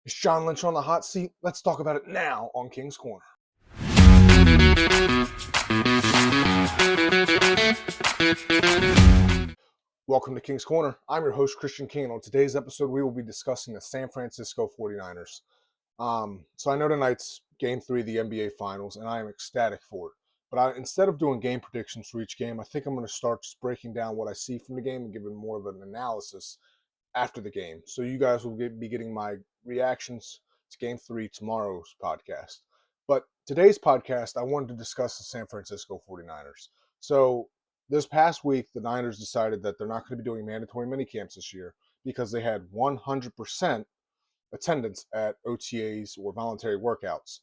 Is John Lynch on the hot seat? Let's talk about it now on King's Corner. Welcome to King's Corner. I'm your host, Christian King. On today's episode, we will be discussing the San Francisco 49ers. So I know tonight's Game 3 of the NBA Finals, and I am ecstatic for it. But instead of doing game predictions for each game, I think I'm going to start just breaking down what I see from the game and giving more of an analysis after the game. So you guys will be getting my reactions to Game 3 tomorrow's podcast. But today's podcast, I wanted to discuss the San Francisco 49ers. So this past week, the Niners decided that they're not going to be doing mandatory minicamps this year because they had 100% attendance at OTAs or voluntary workouts.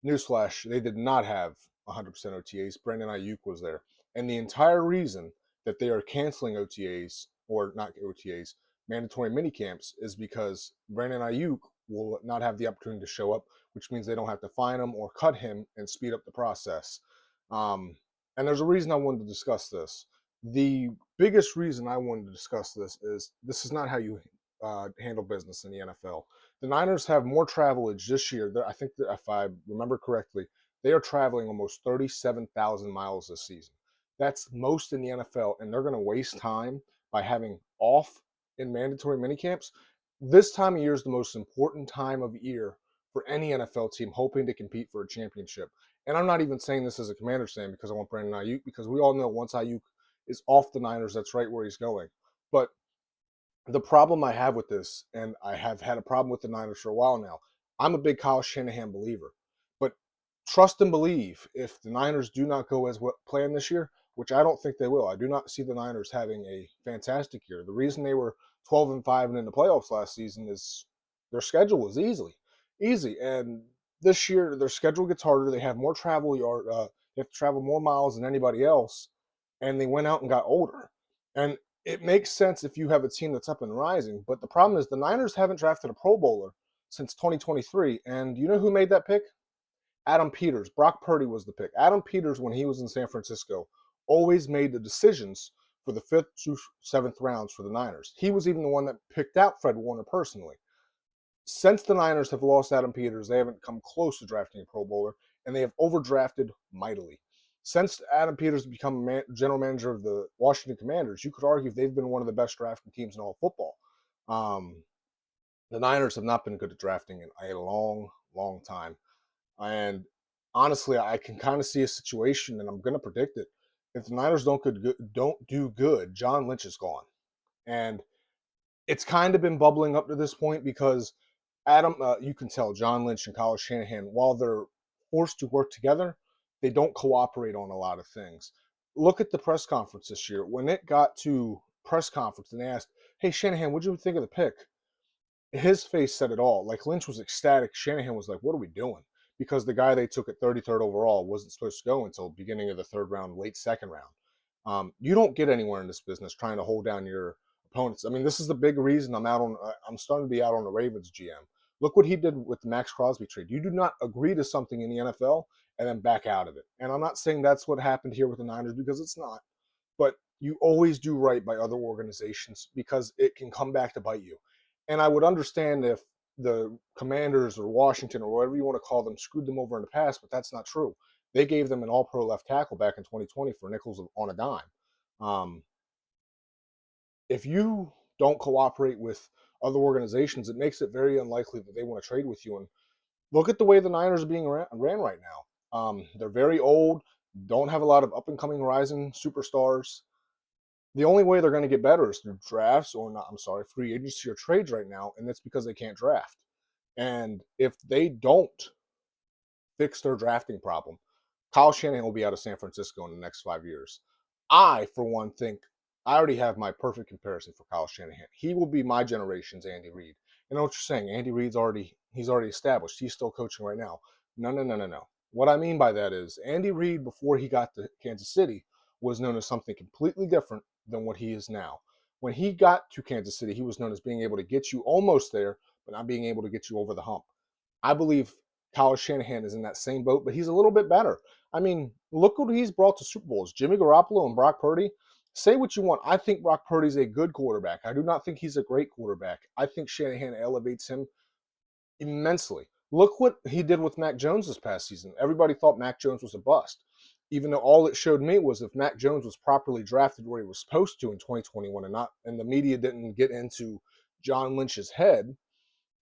Newsflash, they did not have 100% OTAs. Brandon Ayuk was there. And the entire reason that they are canceling OTAs, or not OTAs, mandatory minicamps, is because Brandon Ayuk will not have the opportunity to show up, which means they don't have to fine him or cut him and speed up the process. And there's a reason I wanted to discuss this. The biggest reason I wanted to discuss this is not how you handle business in the NFL. The Niners have more travelage this year. I think that if I remember correctly, they are traveling almost 37,000 miles this season. That's most in the NFL, and they're going to waste time by having off in mandatory minicamps. This time of year is the most important time of year for any NFL team hoping to compete for a championship. And I'm not even saying this as a Commanders fan because I want Brandon Ayuk, because we all know once Ayuk is off the Niners, that's right where he's going. But the problem I have with this, and I have had a problem with the Niners for a while now, I'm a big Kyle Shanahan believer. But trust and believe, if the Niners do not go as planned this year, which I don't think they will, I do not see the Niners having a fantastic year. The reason they were 12-5 and in the playoffs last season is their schedule was easy. And this year their schedule gets harder. They have more travel yard. They have to travel more miles than anybody else, and they went out and got older. And it makes sense if you have a team that's up and rising. But the problem is the Niners haven't drafted a Pro Bowler since 2023. And you know who made that pick? Adam Peters. Brock Purdy was the pick. Adam Peters, when he was in San Francisco, always made the decisions for the 5th through 7th rounds for the Niners. He was even the one that picked out Fred Warner personally. Since the Niners have lost Adam Peters, they haven't come close to drafting a Pro Bowler, and they have overdrafted mightily. Since Adam Peters has become general manager of the Washington Commanders, you could argue they've been one of the best drafting teams in all of football. The Niners have not been good at drafting in a long time. And honestly, I can kind of see a situation, and I'm going to predict it. If the Niners don't do good, John Lynch is gone. And it's kind of been bubbling up to this point because you can tell John Lynch and Kyle Shanahan, while they're forced to work together, they don't cooperate on a lot of things. Look at the press conference this year. When it got to press conference and they asked, "Hey Shanahan, what'd you think of the pick?" His face said it all. Like Lynch was ecstatic. Shanahan was like, "What are we doing?" Because the guy they took at 33rd overall wasn't supposed to go until beginning of the 3rd round, late 2nd round. You don't get anywhere in this business trying to hold down your opponents. I mean, this is the big reason I'm starting to be out on the Ravens GM. Look what he did with the Max Crosby trade. You do not agree to something in the NFL and then back out of it. And I'm not saying that's what happened here with the Niners, because it's not. But you always do right by other organizations because it can come back to bite you. And I would understand if the Commanders or Washington or whatever you want to call them screwed them over in the past, but that's not true. They gave them an all-pro left tackle back in 2020 for nickels on a dime. If you don't cooperate with other organizations, it makes it very unlikely that they want to trade with you. And look at the way the Niners are being ran right now. They're very old, don't have a lot of up-and-coming rising superstars. The only way they're going to get better is through drafts, or not, I'm sorry, free agency or trades right now, and that's because they can't draft. And if they don't fix their drafting problem, Kyle Shanahan will be out of San Francisco in the next 5 years. I, for one, think I already have my perfect comparison for Kyle Shanahan. He will be my generation's Andy Reid. You know what you're saying? Andy Reid's already established. He's still coaching right now. No. What I mean by that is Andy Reid, before he got to Kansas City, was known as something completely different than what he is now. When he got to Kansas City, he was known as being able to get you almost there, but not being able to get you over the hump. I believe Kyle Shanahan is in that same boat, but he's a little bit better. I mean, look what he's brought to Super Bowls. Jimmy Garoppolo and Brock Purdy. Say what you want. I think Brock Purdy's a good quarterback. I do not think he's a great quarterback. I think Shanahan elevates him immensely. Look what he did with Mac Jones this past season. Everybody thought Mac Jones was a bust, even though all it showed me was if Mac Jones was properly drafted where he was supposed to in 2021 and the media didn't get into John Lynch's head,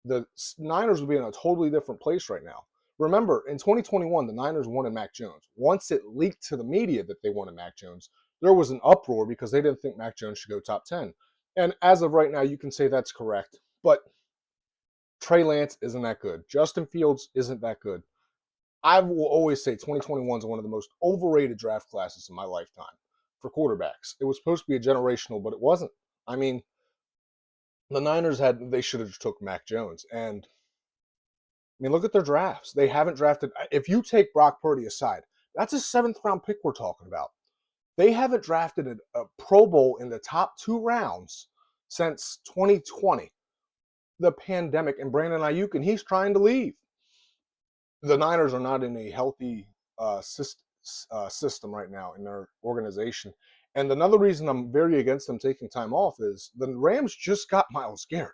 the Niners would be in a totally different place right now. Remember, in 2021, the Niners wanted Mac Jones. Once it leaked to the media that they wanted Mac Jones, there was an uproar because they didn't think Mac Jones should go top 10. And as of right now, you can say that's correct. But Trey Lance isn't that good. Justin Fields isn't that good. I will always say 2021 is one of the most overrated draft classes in my lifetime for quarterbacks. It was supposed to be a generational, but it wasn't. I mean, the Niners they should have just took Mac Jones. And I mean, look at their drafts. They haven't drafted. If you take Brock Purdy aside, that's a 7th round pick we're talking about. They haven't drafted a Pro Bowl in the top 2 rounds since 2020, the pandemic, and Brandon Ayuk, and he's trying to leave. The Niners are not in a healthy system right now in their organization. And another reason I'm very against them taking time off is the Rams just got Myles Garrett.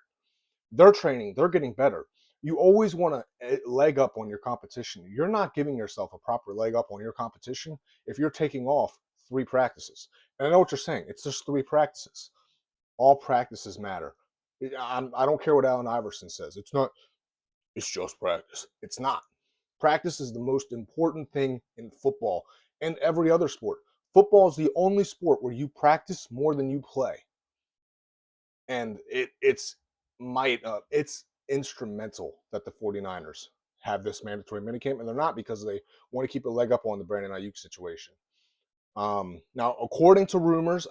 They're training, they're getting better. You always want to leg up on your competition. You're not giving yourself a proper leg up on your competition if you're taking off 3 practices. And I know what you're saying. It's just 3 practices. All practices matter. I don't care what Allen Iverson says. It's just practice. It's not. Practice is the most important thing in football and every other sport. Football is the only sport where you practice more than you play. And it's instrumental that the 49ers have this mandatory minicamp, and they're not because they want to keep a leg up on the Brandon Ayuk situation. Now, according to rumors,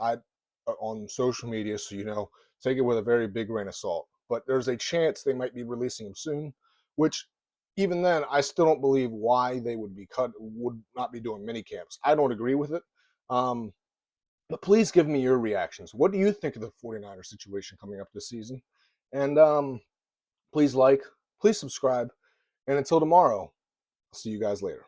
on social media, so take it with a very big grain of salt. But there's a chance they might be releasing him soon, which even then, I still don't believe why they would not be doing mini camps. I don't agree with it. But please give me your reactions. What do you think of the 49ers situation coming up this season? And please subscribe. And until tomorrow, I'll see you guys later.